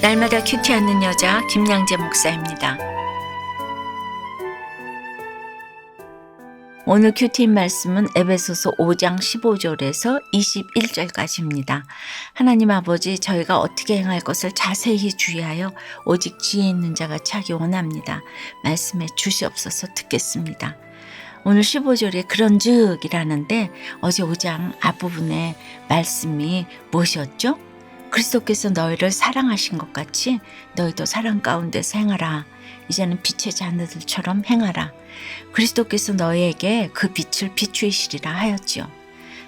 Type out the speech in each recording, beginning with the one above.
날마다 큐티하는 여자 김양재 목사입니다. 오늘 큐티인 말씀은 에베소서 5장 15절에서 21절까지입니다. 하나님 아버지, 저희가 어떻게 행할 것을 자세히 주의하여 오직 지혜 있는 자가 차기 원합니다. 말씀해 주시옵소서. 듣겠습니다. 오늘 15절에 그런즉이라는데 어제 5장 앞부분에 말씀이 무엇이었죠? 그리스도께서 너희를 사랑하신 것 같이 너희도 사랑 가운데서 행하라. 이제는 빛의 자녀들처럼 행하라. 그리스도께서 너희에게 그 빛을 비추이시리라 하였지요.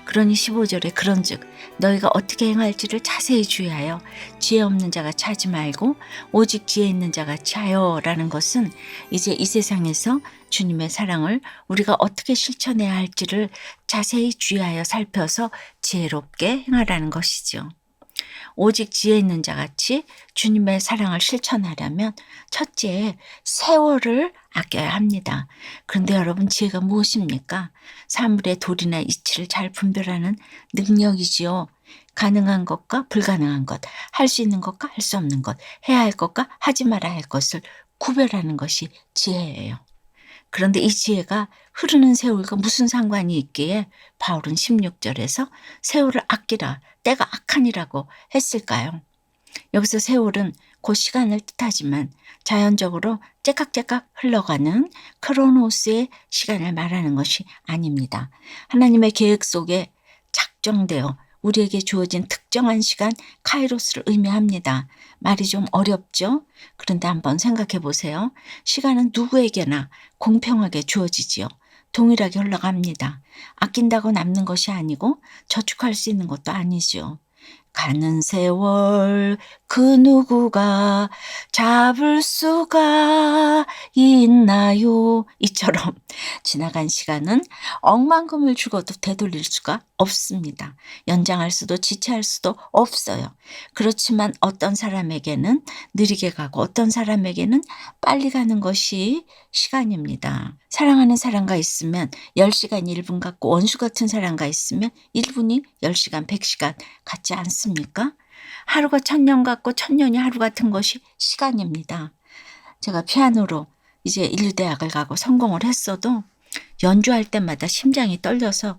그러니 15절에 그런즉 너희가 어떻게 행할지를 자세히 주의하여 지혜 없는 자가 차지 말고 오직 지혜 있는 자가 차여라는 것은 이제 이 세상에서 주님의 사랑을 우리가 어떻게 실천해야 할지를 자세히 주의하여 살펴서 지혜롭게 행하라는 것이죠. 오직 지혜 있는 자같이 주님의 사랑을 실천하려면 첫째, 세월을 아껴야 합니다. 그런데 여러분, 지혜가 무엇입니까? 사물의 도리나 이치를 잘 분별하는 능력이지요. 가능한 것과 불가능한 것, 할 수 있는 것과 할 수 없는 것, 해야 할 것과 하지 말아야 할 것을 구별하는 것이 지혜예요. 그런데 이 지혜가 흐르는 세월과 무슨 상관이 있기에 바울은 16절에서 세월을 아끼라, 때가 악하니라고 했을까요? 여기서 세월은 곧 시간을 뜻하지만 자연적으로 째깍째깍 흘러가는 크로노스의 시간을 말하는 것이 아닙니다. 하나님의 계획 속에 작정되어 우리에게 주어진 특정한 시간 카이로스를 의미합니다. 말이 좀 어렵죠? 그런데 한번 생각해 보세요. 시간은 누구에게나 공평하게 주어지지요. 동일하게 흘러갑니다. 아낀다고 남는 것이 아니고 저축할 수 있는 것도 아니죠. 가는 세월 그 누구가 잡을 수가 있나요? 이처럼 지나간 시간은 억만금을 주고도 되돌릴 수가 없습니다. 연장할 수도 지체할 수도 없어요. 그렇지만 어떤 사람에게는 느리게 가고 어떤 사람에게는 빨리 가는 것이 시간입니다. 사랑하는 사람과 있으면 10시간 1분 같고 원수 같은 사람과 있으면 1분이 10시간 100시간 같지 않습니까? 하루가 1000년 같고 1000년이 하루 같은 것이 시간입니다. 제가 피아노로 이제 인류대학을 가고 성공을 했어도 연주할 때마다 심장이 떨려서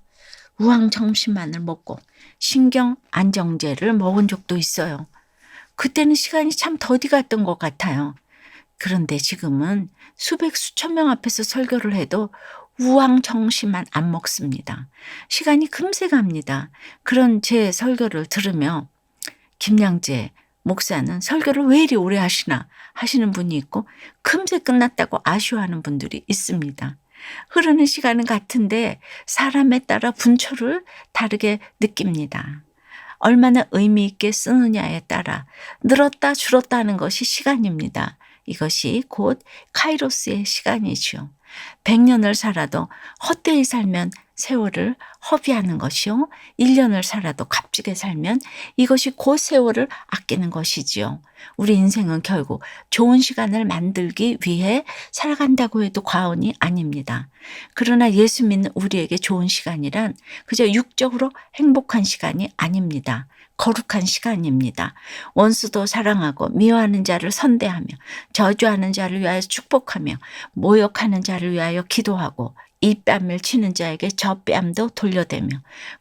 우황정심만을 먹고 신경 안정제를 먹은 적도 있어요. 그때는 시간이 참 더디 갔던 것 같아요. 그런데 지금은 수백 수천 명 앞에서 설교를 해도 우황정심만 안 먹습니다. 시간이 금세 갑니다. 그런 제 설교를 들으며 김양재 목사는 설교를 왜 이리 오래 하시나 하시는 분이 있고 금세 끝났다고 아쉬워하는 분들이 있습니다. 흐르는 시간은 같은데 사람에 따라 분초를 다르게 느낍니다. 얼마나 의미 있게 쓰느냐에 따라 늘었다 줄었다 하는 것이 시간입니다. 이것이 곧 카이로스의 시간이죠. 100년을 살아도 헛되이 살면 세월을 허비하는 것이요. 1년을 살아도 값지게 살면 이것이 곧 세월을 아끼는 것이지요. 우리 인생은 결국 좋은 시간을 만들기 위해 살아간다고 해도 과언이 아닙니다. 그러나 예수 믿는 우리에게 좋은 시간이란 그저 육적으로 행복한 시간이 아닙니다. 거룩한 시간입니다. 원수도 사랑하고 미워하는 자를 선대하며 저주하는 자를 위하여 축복하며 모욕하는 자를 위하여 기도하고 이 뺨을 치는 자에게 저 뺨도 돌려대며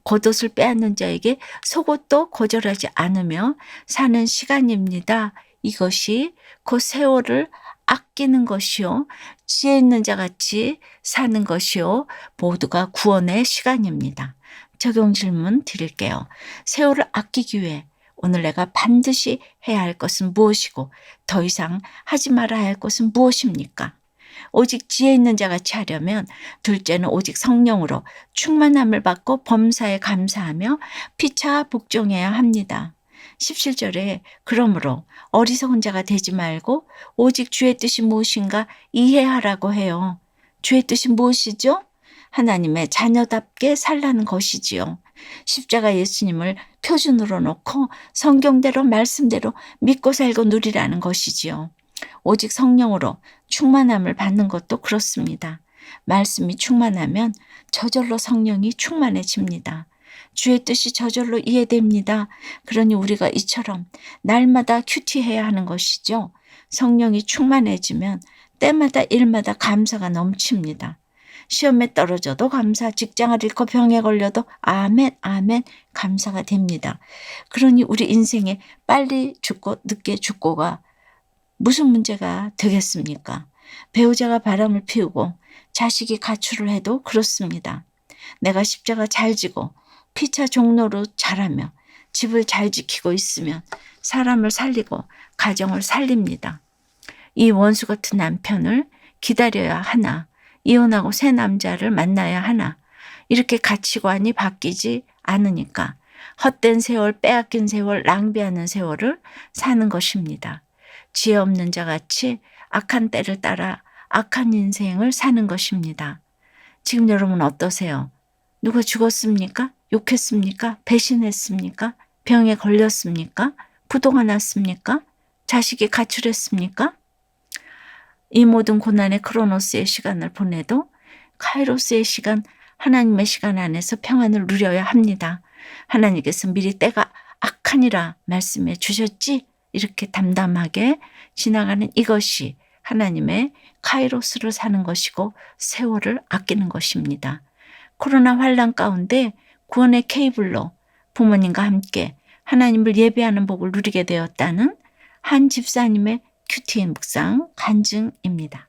겉옷을 빼앗는 자에게 속옷도 거절하지 않으며 사는 시간입니다. 이것이 그 세월을 아끼는 것이요. 지혜 있는 자같이 사는 것이요. 모두가 구원의 시간입니다. 적용 질문 드릴게요. 세월을 아끼기 위해 오늘 내가 반드시 해야 할 것은 무엇이고 더 이상 하지 말아야 할 것은 무엇입니까? 오직 지혜 있는 자같이 하려면 둘째는 오직 성령으로 충만함을 받고 범사에 감사하며 피차 복종해야 합니다. 17절에 그러므로 어리석은 자가 되지 말고 오직 주의 뜻이 무엇인가 이해하라고 해요. 주의 뜻이 무엇이죠? 하나님의 자녀답게 살라는 것이지요. 십자가 예수님을 표준으로 놓고 성경대로 말씀대로 믿고 살고 누리라는 것이지요. 오직 성령으로 충만함을 받는 것도 그렇습니다. 말씀이 충만하면 저절로 성령이 충만해집니다. 주의 뜻이 저절로 이해됩니다. 그러니 우리가 이처럼 날마다 큐티해야 하는 것이죠. 성령이 충만해지면 때마다 일마다 감사가 넘칩니다. 시험에 떨어져도 감사, 직장을 잃고 병에 걸려도 아멘, 아멘, 감사가 됩니다. 그러니 우리 인생에 빨리 죽고 늦게 죽고가 무슨 문제가 되겠습니까? 배우자가 바람을 피우고 자식이 가출을 해도 그렇습니다. 내가 십자가 잘 지고 피차 종로로 자라며 집을 잘 지키고 있으면 사람을 살리고 가정을 살립니다. 이 원수 같은 남편을 기다려야 하나, 이혼하고 새 남자를 만나야 하나, 이렇게 가치관이 바뀌지 않으니까 헛된 세월, 빼앗긴 세월, 낭비하는 세월을 사는 것입니다. 지혜 없는 자같이 악한 때를 따라 악한 인생을 사는 것입니다. 지금 여러분 어떠세요? 누가 죽었습니까? 욕했습니까? 배신했습니까? 병에 걸렸습니까? 부도가 났습니까? 자식이 가출했습니까? 이 모든 고난의 크로노스의 시간을 보내도 카이로스의 시간, 하나님의 시간 안에서 평안을 누려야 합니다. 하나님께서 미리 때가 악하니라 말씀해 주셨지? 이렇게 담담하게 지나가는 이것이 하나님의 카이로스를 사는 것이고 세월을 아끼는 것입니다. 코로나 환란 가운데 구원의 케이블로 부모님과 함께 하나님을 예배하는 복을 누리게 되었다는 한 집사님의 큐티 묵상 간증입니다.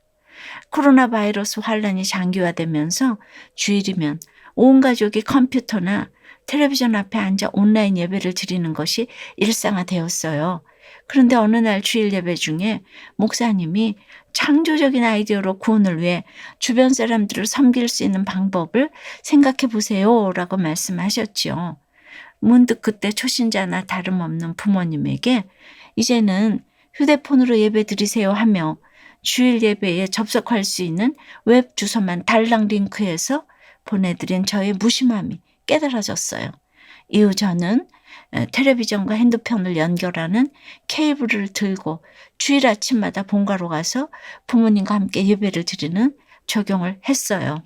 코로나 바이러스 환란이 장기화되면서 주일이면 온 가족이 컴퓨터나 텔레비전 앞에 앉아 온라인 예배를 드리는 것이 일상화되었어요. 그런데 어느 날 주일 예배 중에 목사님이 창조적인 아이디어로 구원을 위해 주변 사람들을 섬길 수 있는 방법을 생각해 보세요 라고 말씀하셨죠. 문득 그때 초신자나 다름없는 부모님에게 이제는 휴대폰으로 예배 드리세요 하며 주일 예배에 접속할 수 있는 웹 주소만 달랑 링크해서 보내드린 저의 무심함이 깨달아졌어요. 이후 저는 텔레비전과 핸드폰을 연결하는 케이블을 들고 주일 아침마다 본가로 가서 부모님과 함께 예배를 드리는 적용을 했어요.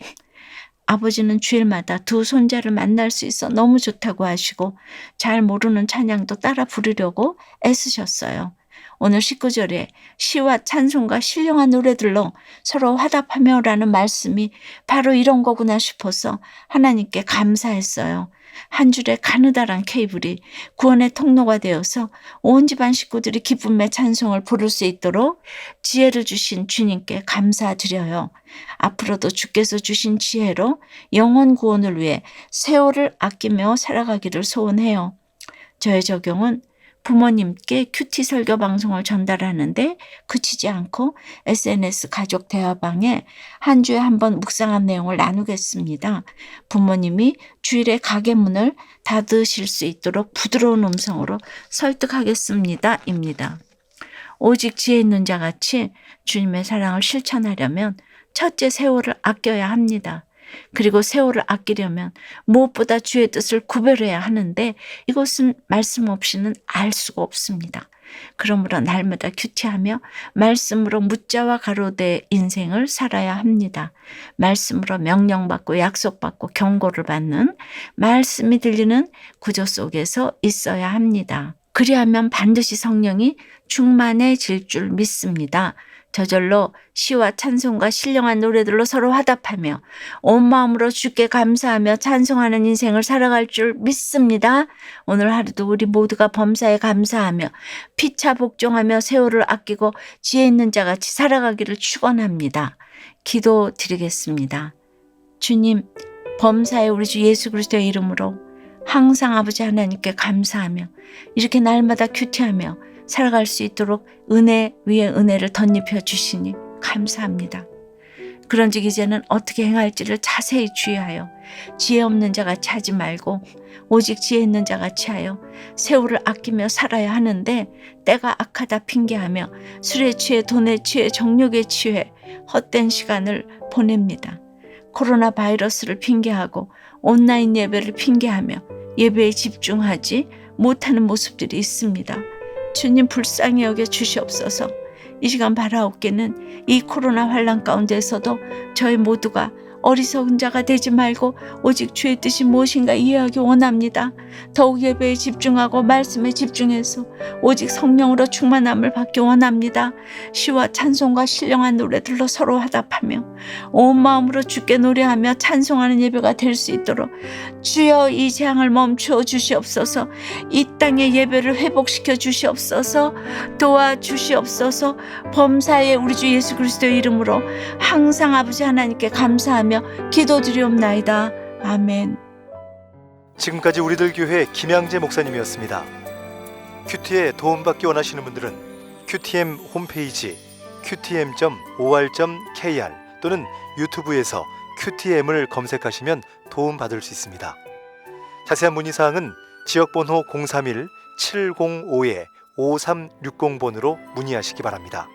아버지는 주일마다 두 손자를 만날 수 있어 너무 좋다고 하시고 잘 모르는 찬양도 따라 부르려고 애쓰셨어요. 오늘 19절에 시와 찬송과 신령한 노래들로 서로 화답하며 라는 말씀이 바로 이런 거구나 싶어서 하나님께 감사했어요. 한 줄의 가느다란 케이블이 구원의 통로가 되어서 온 집안 식구들이 기쁨의 찬송을 부를 수 있도록 지혜를 주신 주님께 감사드려요. 앞으로도 주께서 주신 지혜로 영혼 구원을 위해 세월을 아끼며 살아가기를 소원해요. 저의 적용은 부모님께 큐티 설교 방송을 전달하는데 그치지 않고 SNS 가족 대화방에 한 주에 한 번 묵상한 내용을 나누겠습니다. 부모님이 주일에 가게 문을 닫으실 수 있도록 부드러운 음성으로 설득하겠습니다. 입니다. 오직 지혜 있는 자같이 주님의 사랑을 실천하려면 첫째 세월을 아껴야 합니다. 그리고 세월을 아끼려면 무엇보다 주의 뜻을 구별해야 하는데 이것은 말씀 없이는 알 수가 없습니다. 그러므로 날마다 큐티하며 말씀으로 무자와 가로대 인생을 살아야 합니다. 말씀으로 명령받고 약속받고 경고를 받는 말씀이 들리는 구조 속에서 있어야 합니다. 그리하면 반드시 성령이 충만해질 줄 믿습니다. 저절로 시와 찬송과 신령한 노래들로 서로 화답하며 온 마음으로 주께 감사하며 찬송하는 인생을 살아갈 줄 믿습니다. 오늘 하루도 우리 모두가 범사에 감사하며 피차 복종하며 세월을 아끼고 지혜 있는 자같이 살아가기를 축원합니다. 기도드리겠습니다. 주님, 범사에 우리 주 예수 그리스도의 이름으로 항상 아버지 하나님께 감사하며 이렇게 날마다 큐티하며 살아갈 수 있도록 은혜 위에 은혜를 덧입혀 주시니 감사합니다. 그런즉 이제는 어떻게 행할지를 자세히 주의하여 지혜 없는 자같이 하지 말고 오직 지혜 있는 자같이 하여 세월을 아끼며 살아야 하는데 때가 악하다 핑계하며 술에 취해 돈에 취해 정욕에 취해 헛된 시간을 보냅니다. 코로나 바이러스를 핑계하고 온라인 예배를 핑계하며 예배에 집중하지 못하는 모습들이 있습니다. 주님 불쌍히 여겨 주시옵소서. 이 시간 바라옵기는 이 코로나 환란 가운데서도 저희 모두가 어리석은 자가 되지 말고 오직 주의 뜻이 무엇인가 이해하기 원합니다. 더욱 예배에 집중하고 말씀에 집중해서 오직 성령으로 충만함을 받기 원합니다. 시와 찬송과 신령한 노래들로 서로 화답하며 온 마음으로 주께 노래하며 찬송하는 예배가 될 수 있도록 주여 이 재앙을 멈추어 주시옵소서. 이 땅의 예배를 회복시켜 주시옵소서. 도와주시옵소서. 범사의 우리 주 예수 그리스도의 이름으로 항상 아버지 하나님께 감사하며 기도드리옵나이다. 아멘. 지금까지 우리들 교회 김양재 목사님이었습니다. 큐티에 도움받기 원하시는 분들은 QTM 홈페이지 qtm.or.kr 또는 유튜브에서 QTM을 검색하시면 도움받을 수 있습니다. 자세한 문의사항은 지역번호 031-705-5360번으로 문의하시기 바랍니다.